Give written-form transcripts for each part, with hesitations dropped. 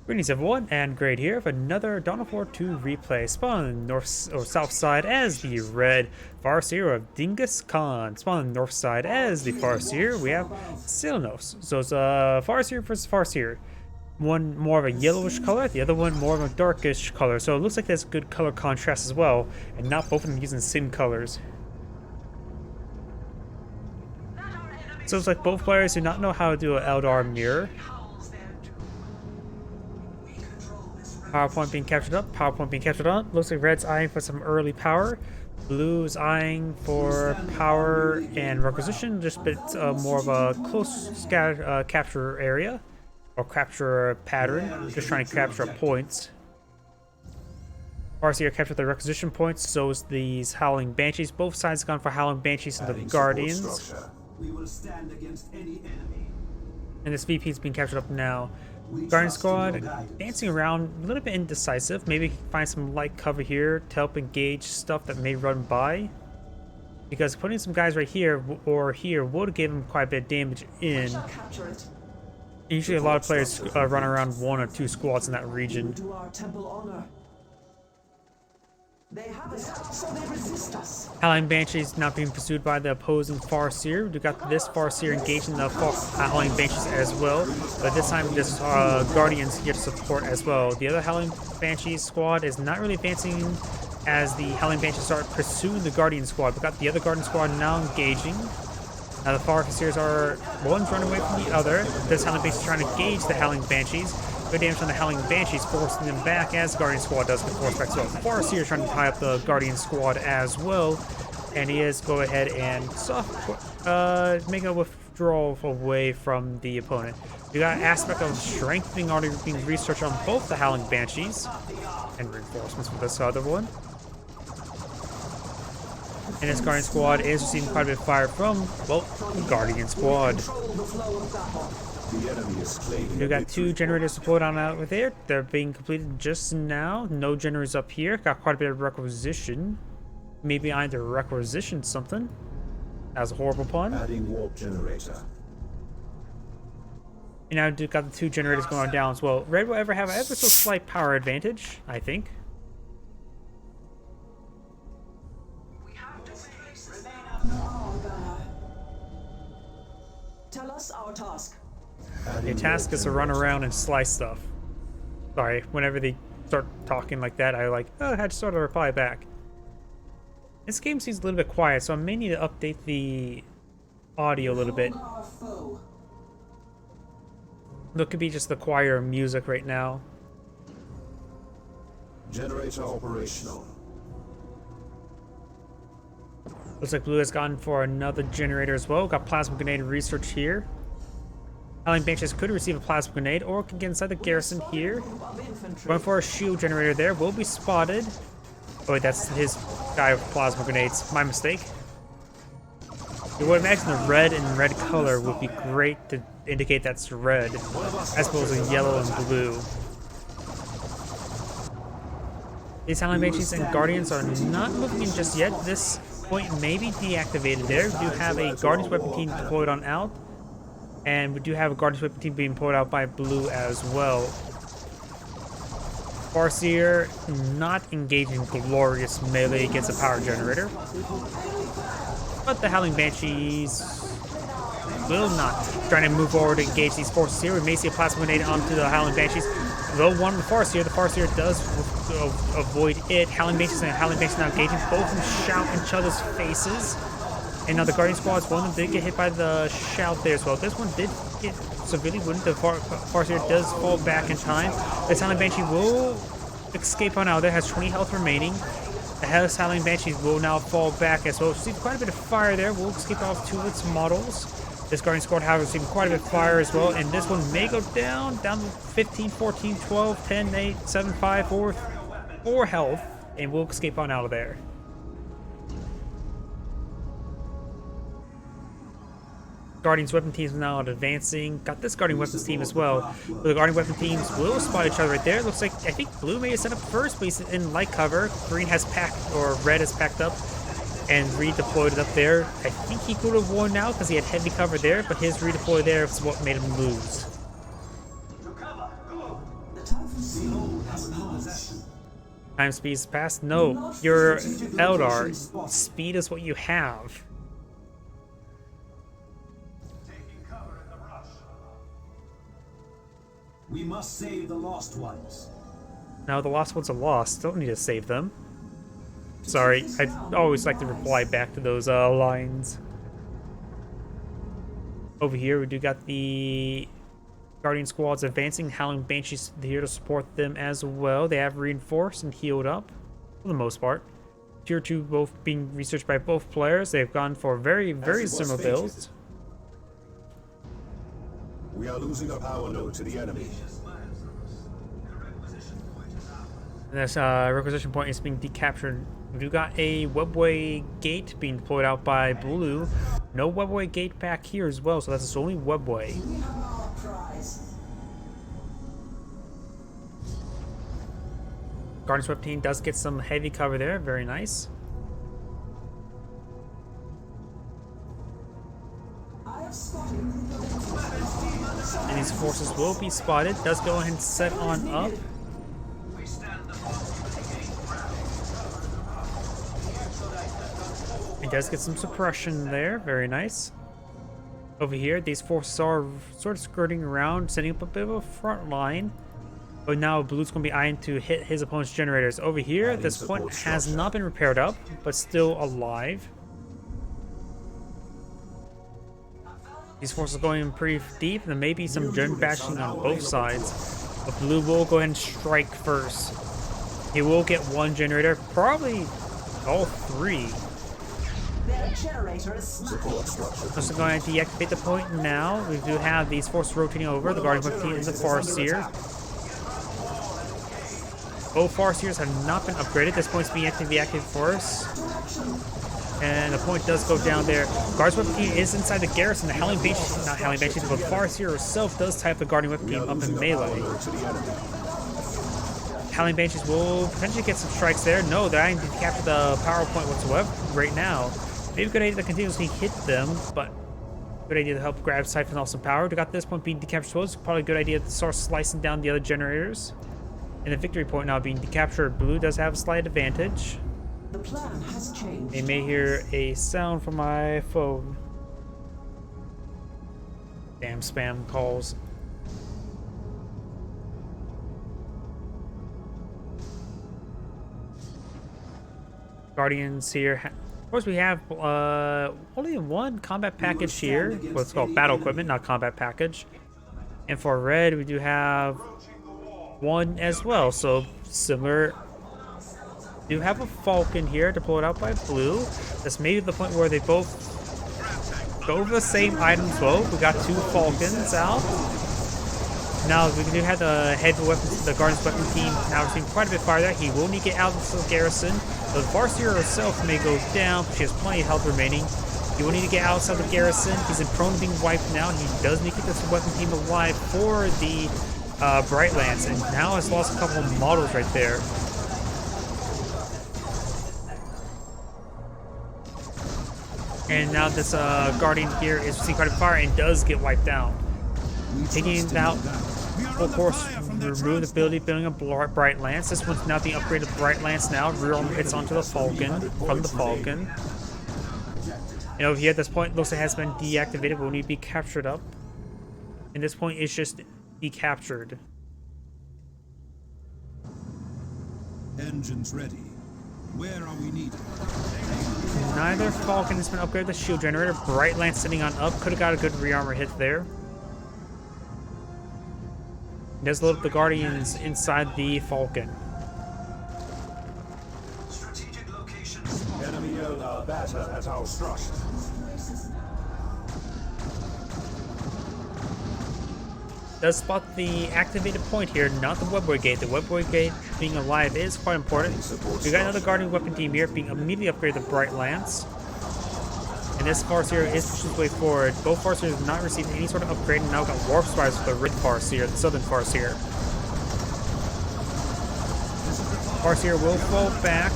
Greetings everyone, and Great here with another Dawn of War 2 replay. Spawn on the north or south side as the red Farseer of Dlngus Khan. Spawn on the north side as the Farseer. We have Synlow. So it's Farseer versus Farseer. One more of a yellowish color, the other one more of a darkish color. So it looks like there's good color contrast as well, and not both of them using syn colors. So it's like both players do not know how to do an Eldar mirror. PowerPoint being captured up, PowerPoint being captured on. Looks like red's eyeing for some early power. Blue's eyeing for power and requisition, just a bit more of a close capture area. Or capture pattern, just trying to capture points. Farseer captured the requisition points, so is these Howling Banshees. Both sides have gone for Howling Banshees and the Guardians. We will stand against any enemy. And this VP is being captured up now. Guardian Squad dancing around, a little bit indecisive. Maybe find some light cover here to help engage stuff that may run by. Because putting some guys right here or here would give them quite a bit of damage in. Usually a lot of players run around one or two squads in that region. Howling Banshees not being pursued by the opposing Farseer. We got this Farseer engaging the Howling Banshees as well, but this time there's Guardians here to support as well. The other Howling Banshees squad is not really advancing as the Howling Banshees start pursuing the Guardian squad. We got the other Guardian squad now engaging. Now the Farseers are one's running away from the other. This Howling Banshees trying to engage the Howling Banshees. Good damage on the Howling Banshees, forcing them back as the Guardian Squad does get forced back. So Farseer is trying to tie up the Guardian Squad as well, and he is go ahead and make a withdrawal away from the opponent. We got an aspect of strengthening already being researched on both the Howling Banshees and reinforcements for this other one. And this Guardian Squad is receiving quite a bit of fire from, well, the Guardian Squad. We got two generators deployed on out there. They're being completed just now. No generators up here. Got quite a bit of requisition. Maybe I either requisition something. That was a horrible pun. Adding warp generator. And now we've got the two generators going down as well. Red will ever have an ever so slight power advantage, I think. Tell us our task. The task is to run around and slice stuff. Sorry, whenever they start talking like that, I had to sort of reply back. This game seems a little bit quiet, so I may need to update the audio a little bit. Look, could be just the choir music right now. Generator operational. Looks like Blue has gone for another generator as well. Got plasma grenade research here. Howling Banshees could receive a plasma grenade or can get inside the garrison here. Going for a shield generator there. Will be spotted. Oh wait, that's his guy with plasma grenades. My mistake. You would imagine the red and red color would be great to indicate that's red, as opposed to yellow and blue. These Howling Banshees and Guardians are not moving in just yet. This point may be deactivated there. We do have a Guardians weapon team deployed on out. And we do have a Guardians weapon team being pulled out by Blue as well. Farseer not engaging glorious melee against a power generator. But the Howling Banshees will not. Trying to move forward to engage these forces here. We may see a plasma grenade onto the Howling Banshees. Though one with the Farseer does avoid it. Howling Banshees and Howling Banshees now engaging. Both of them shout in each other's faces. And now the Guardian Squads, one of them did get hit by the shout there as well. This one did get severely wounded. The Farseer does fall back in time. This Howling Banshee will escape on out there, has 20 health remaining. The Howling Banshees will now fall back as well. See quite a bit of fire there. Will escape off two of its models. This Guardian Squad has received quite a bit of fire as well. And this one may go down to 15, 14, 12, 10, 8, 7, 5, 4 health. And will escape on out of there. Guardians weapon teams now advancing. Got this Guardian weapons team as well. The Guardian weapon teams will spot each other right there. Looks like I think Blue may have set up first, but he's in light cover. Green has packed, or Red has packed up and redeployed it up there. I think he could have won now because he had heavy cover there, but his redeploy there is what made him lose. Time speed is past? No, your Eldar. Speed is what you have. We must save the lost ones. Now the lost ones are lost. Don't need to save them. Sorry, I always like to reply back to those lines. Over here, we do got the Guardian squads advancing. Howling Banshees here to support them as well. They have reinforced and healed up for the most part. Tier 2 both being researched by both players. They've gone for very similar builds. We are losing a power node to the enemy. And this requisition point is being decaptured. We do got a webway gate being deployed out by blue. No webway gate back here as well, so that's its only webway. Guardian Swept team does get some heavy cover there, very nice. And these forces will be spotted. Does go ahead and set on up. It does get some suppression there, very nice. Over here, these forces are sort of skirting around, setting up a bit of a front line. But now Blue's going to be eyeing to hit his opponent's generators. Over here, this point has not been repaired up, but still alive. These forces are going pretty deep. There may be some gen bashing on both sides. But Blue will go ahead and strike first. He will get one generator, probably all three. Just going to deactivate the point now. We do have these forces rotating over. The Guardian Whip team and the Farseer. Both Farseers have not been upgraded. This point's being deactivated for us. And the point does go down there. Guardian Whip team is inside the garrison. The Howling Banshee, not Howling Banshee, but Farseer herself does type the Guardian Whip team up in melee. Howling Banshees will potentially get some strikes there. No, they're not going to capture the power point whatsoever right now. Maybe a good idea to continuously hit them, but good idea to help grab Siphon off some power. We got this point being decaptured, so it's probably a good idea to start slicing down the other generators. And the victory point now being decaptured. Blue does have a slight advantage. The plan has changed. They may hear a sound from my phone. Damn spam calls. Guardians here. Of course, we have only one combat package here. What's called battle equipment, not combat package. And for red, we do have one as well. So similar. We do have a Falcon here deployed out by blue. That's maybe the point where they both go over the same items. Well, we got two Falcons out. Now we do have the heavy weapons, the Guardian's weapon team now receiving quite a bit farther. He will need to get out of the garrison. The Farseer herself may go down, but she has plenty of health remaining. He will need to get outside the garrison. He's in prone being wiped now. He does need to get this weapon team alive for the Bright Lance, and now has lost a couple of models right there. And now this Guardian here is receiving quite a fire and does get wiped out. Taking it out, of course, remove the ability of building a Bright Lance. This one's now being upgraded to Bright Lance now. Rear armor hits onto the Falcon, from the Falcon. And over here at this point, looks like it has been deactivated, will need to be captured up. And this point is just decaptured. Engines ready. Where are we needed? Neither Falcon has been upgraded. The shield generator. Bright Lance sitting on up. Could have got a good rear armor hit there. Does load up the Guardians inside the Falcon. Strategic location. Enemy batter at our structure. Does spot the activated point here, not the webway gate. The webway gate being alive is quite important. We got another Guardian weapon team here being immediately upgraded to Bright Lance. And this Farseer is pushing his way forward. Both Farseers have not received any sort of upgrade, and now got Warp Spires with the Red Farseer, the Southern Farseer. Farseer will fall back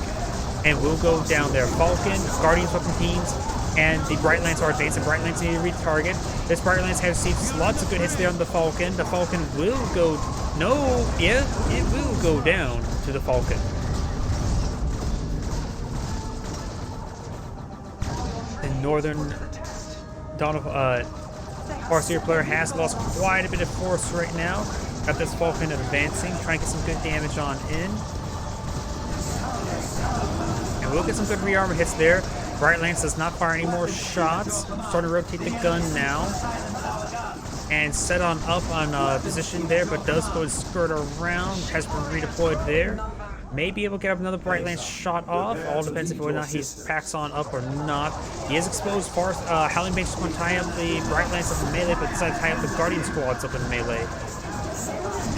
and will go down there. Falcon, Guardians weapon teams, And the Bright Lance are advancing. Bright Lance need to retarget. This Bright Lance has received lots of good hits there on the Falcon. The Falcon will go... No, yeah, it will go down to the Falcon. The Northern Farseer player has lost quite a bit of force right now. Got this Falcon advancing, trying to get some good damage on in. And we'll get some good rearmor hits there. Bright Lance does not fire any more shots. Starting to rotate the gun now. And set on up on position there, but does go and skirt around. Has been redeployed there. May be able to get up another Bright Lance shot off. All depends if or not he packs on up or not. He is exposed. Howling Banshee is going to tie up the Bright Lance up in melee, but decided to tie up the Guardian squads up in melee.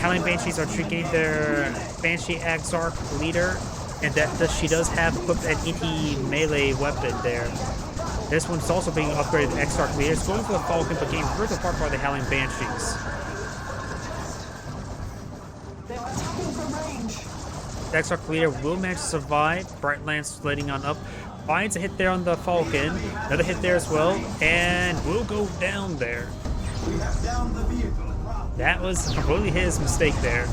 Howling Banshees are tricking their Banshee Exarch leader, and she does have equipped an anti-melee weapon there. This one's also being upgraded to Exarch leader. It's going for the Falcon, but getting ripped apart by the Howling Banshees. The Exarch leader will manage to survive. Bright Lance sliding on up. Finds a hit there on the Falcon. Another hit there as well, and will go down there. That was completely his mistake there.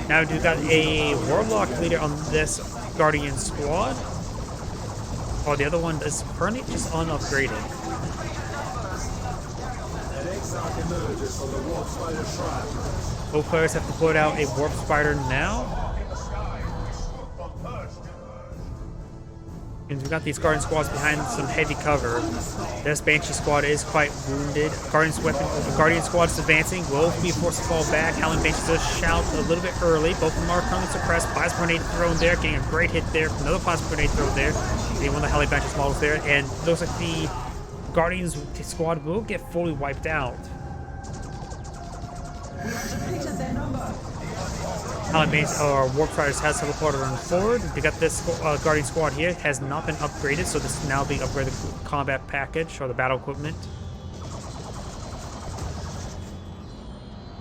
Now we've got a Warlock leader on this Guardian squad. While the other one is currently just unupgraded. Both players have to put out a Warp Spider now. And we've got these Guardian squads behind some heavy cover. This Banshee squad is quite wounded. Guardian squad is advancing. Will be forced to fall back. Howling Banshee does shout a little bit early. Both of them are currently suppressed. Plasma grenade thrown there, getting a great hit there. Another plasma grenade thrown there. Getting one of the Howling Banshee's models there. And looks like the Guardians squad will get fully wiped out. Howling Banshees or Warp Striders has teleported on forward. They got this Guardian squad here. It has not been upgraded, so this is now being upgraded to the combat package or the battle equipment.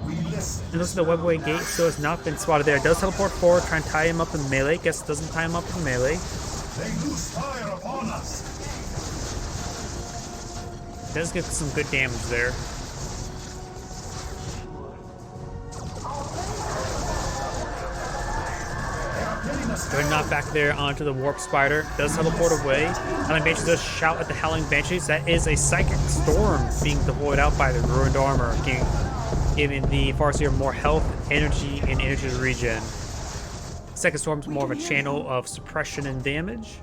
And looks like the webway gate still has not been spotted there. It does teleport forward, try and tie him up in melee. Guess it doesn't tie him up in melee. They lose fire upon us. It does get some good damage there. Going knocked back there onto the Warp Spider. Does teleport away. Howling Banshee does shout at the Howling Banshees. That is a Psychic Storm being deployed out by the Ruined Armor, giving the Farseer more health, energy, and energy regen. Psychic Storm is more of a channel of suppression and damage.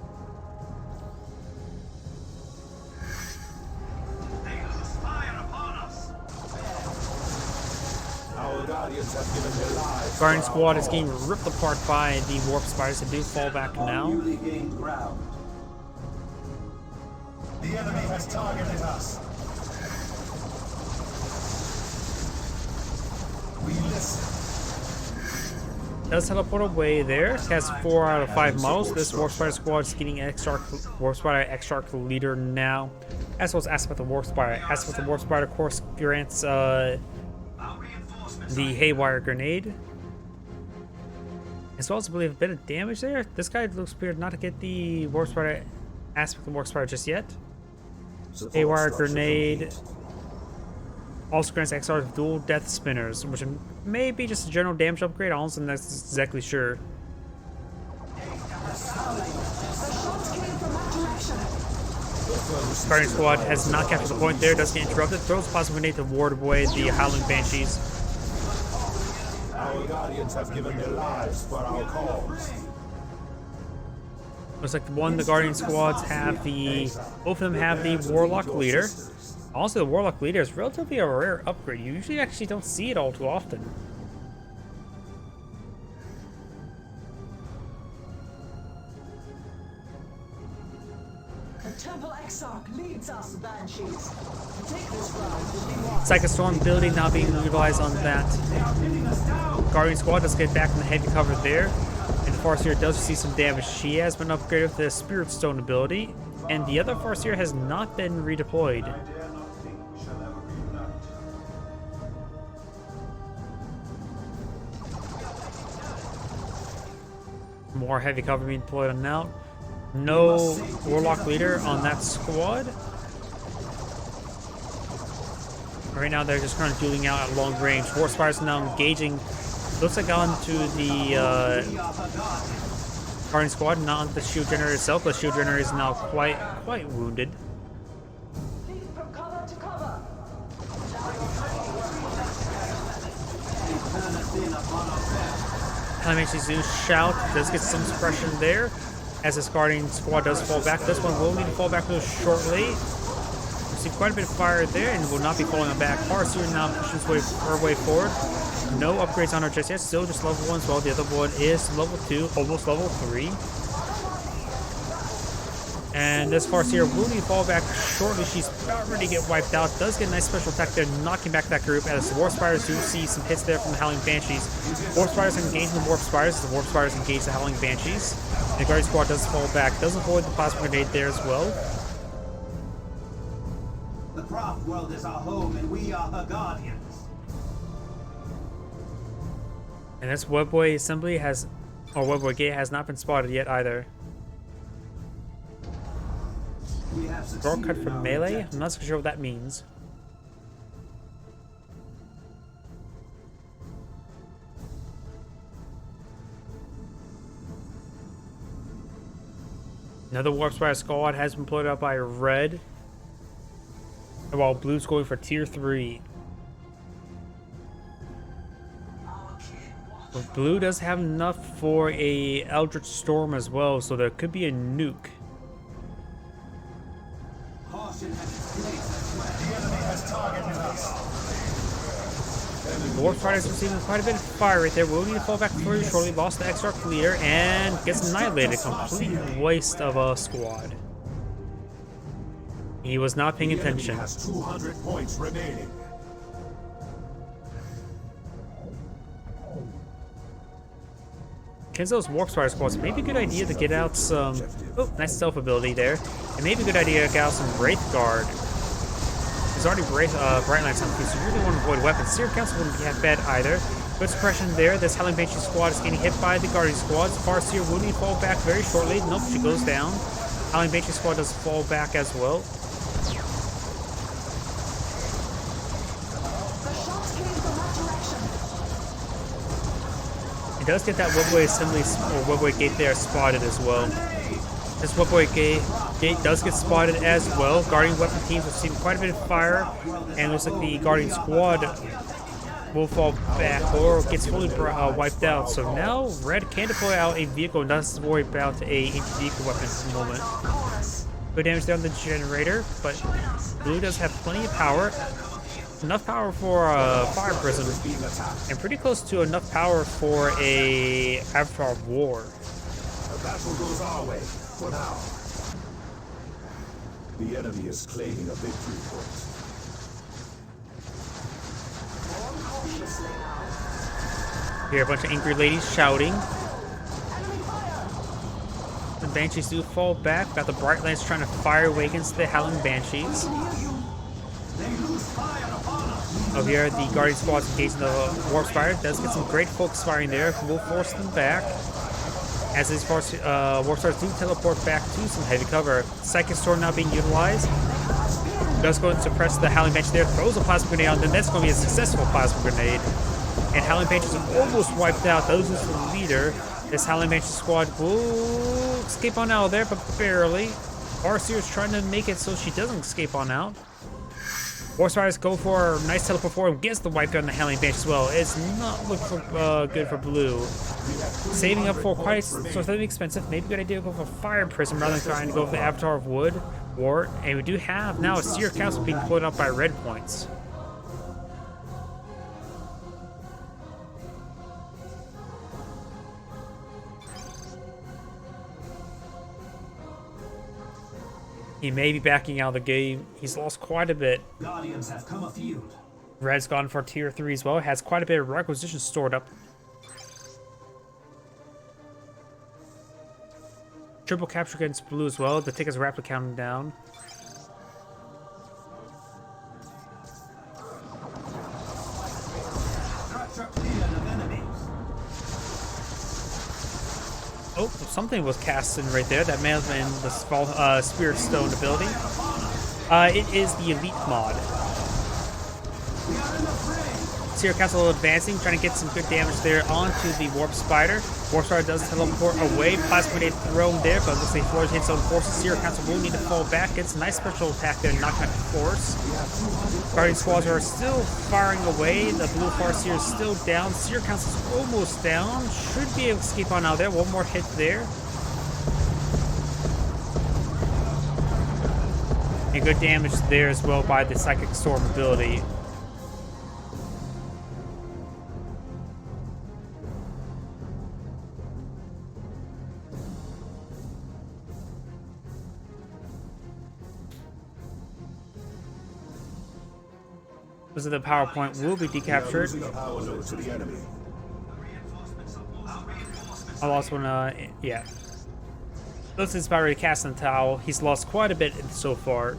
Guardian squad is getting ripped apart by the Warp Spiders. They do fall back now. The enemy has targeted us. We listen. Does teleport away there. Has 4 out of 5 models. This Warp Spider squad is getting Warp Spider Exarch leader now. As well as Aspect of the Warp Spider. Aspect of the Warp Spider, of course, grants the Haywire Grenade. As well as, I believe, a bit of damage there. This guy looks weird not to get the Warp Spider Aspect of the Warp Spider just yet. Haywire Grenade. Also grants Exarch dual death spinners, which may be just a general damage upgrade. I'm not exactly sure. Guardian squad has not captured the point there. Does get interrupted. Throws Plasma Grenade to ward away the Howling Banshees. Our guardians have given their lives for our cause. Looks like the Guardian squads have both of them have the Warlock leader. Also, the Warlock leader is relatively a rare upgrade. You usually actually don't see it all too often. The Temple Exarch leads us, Banshees. Take this round will be won. Psychic Storm ability not being utilized on that. Guardian squad does get back in the heavy cover there. And the Farseer does see some damage. She has been upgraded with the Spirit Stone ability. And the other Farseer has not been redeployed. More heavy cover being deployed on now. No Warlock leader on that squad. Right now, they're just kind of dueling out at long range. War Spires now engaging. Looks like onto the Guardian squad, not on the shield generator itself. The shield generator is now quite wounded. Lead from cover to cover. Elementary do shout, does get some suppression there. As this Guardian squad does fall back. This one will need to fall back real shortly. We see quite a bit of fire there and will not be falling back. Farseer now pushes her way forward. No upgrades on her just yet. Still just level 1 as well. The other one is level 2, almost level 3. And this Farseer will need to fall back shortly. She's about ready to get wiped out. Does get a nice special attack there, knocking back that group. As the Warp Spiders do see some hits there from the Howling Banshees. Warp Spiders engage the Warp Spiders. The Warp Spiders engage the Howling Banshees. The Guardian Squad does fall back. Does avoid the Plasma Grenade there as well. The craft world is our home, and we are her guardians. And this Webway Assembly has, or Webway Gate has not been spotted yet either. We have Draw succeeded cut in from our melee? objective. I'm not so sure what that means. Another Warp Spider squad has been put up by red, while blue's going for tier 3. But blue does have enough for a Eldritch Storm as well, so there could be a nuke. Caution has its place as The enemy has targeted us. The Warp Spiders receiving quite a bit of fire right there. Will need to fall back very shortly. Lost the X-Arc leader and gets annihilated. Complete waste of a squad. He was not paying The enemy attention. has 200 points remaining. Against those Warp Spider squads, maybe a good idea to get out some... Oh, nice stealth ability there. And maybe a good idea to get out some Wraith Guard. There's already Bright Lights on food, so you really want to avoid weapons. Seer Council wouldn't be half bad either. Good suppression there. This Howling Banshee squad is getting hit by the Guardian squads. Farseer will need to fall back very shortly. Nope, she goes down. Howling Banshee squad does fall back as well. The shots came from that direction. It does get that Webway Assembly or Webway Gate there spotted as well. This Webway Gate does get spotted as well. Guardian weapon teams receiving quite a bit of fire, and it looks like the Guardian squad will fall back or gets fully wiped out. So now red can deploy out a vehicle and doesn't worry about a vehicle weapon at the moment. Good damage there on the generator, but blue does have plenty of power. Enough power for a fire prism, and pretty close to enough power for a Avatar of War. The battle goes our way, for now. The enemy is claiming a victory point. More cautiously now. Hear a bunch of angry ladies shouting. Enemy fire. The Banshees do fall back. Got the Bright Lights trying to fire away against the Howling Banshees. They lose fire upon us. Over here, the Guardian squad's engaging the Warp Spider. Does get some great focus firing there. Will force them back. As these Warp Spiders do teleport back to some heavy cover. Psychic Storm now being utilized. Does go and suppress the Howling Banshee there. Throws a Plasma Grenade on them. That's going to be a successful Plasma Grenade. And Howling Banshees are almost wiped out. Those is the leader. This Howling Banshee squad will escape on out of there, but barely. Farseer is trying to make it so she doesn't escape on out. Warp Spiders go for a nice teleport forward, gets the wipe on the Howling Banshee as well. It's not looking for, good for blue. Saving up for quite something expensive. Maybe a good idea to go for Fire Prism rather than trying to go for the Avatar of Wood. War. And we do have now a Seer Council being deployed up by red points. He may be backing out of the game. He's lost quite a bit. Guardians have come afield. Red's gone for tier 3 as well. Has quite a bit of requisitions stored up. Triple capture against blue as well. The tickets rapidly counting down. Structure cleared of enemies. Oh, something was cast in right there. That may have been the Spirit Stone ability. It is the Elite mod. Seer Castle advancing, trying to get some good damage there onto the Warp Spider. Warp Spider does teleport away. Plasma Grenade thrown there, but looks like Flores hits on forces. Seer Castle will need to fall back. Gets a nice special attack there, knocking out the force. Guardian Squads are still firing away. The blue Farseer is still down. Seer Castle's almost down. Should be able to escape on out there. One more hit there. And good damage there as well by the Psychic Storm ability. So the power point will be decaptured. Losing a power node to the enemy. I lost one, yeah. Looks like already cast on Tau. He's lost quite a bit so far.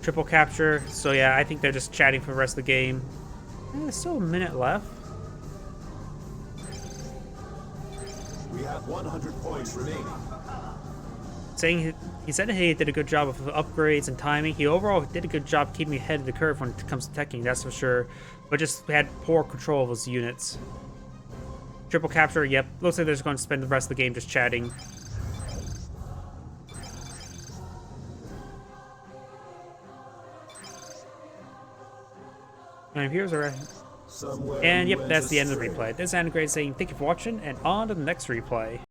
Triple capture. So yeah, I think they're just chatting for the rest of the game. There's still a minute left. We have 100 points remaining. Saying he said he did a good job of upgrades and timing. He overall did a good job keeping ahead of the curve when it comes to teching, that's for sure. But just had poor control of his units. Triple capture, yep. Looks like they're just going to spend the rest of the game just chatting. And here's our... And yep, that's the end of the replay. This is Anna Gray saying thank you for watching, and on to the next replay.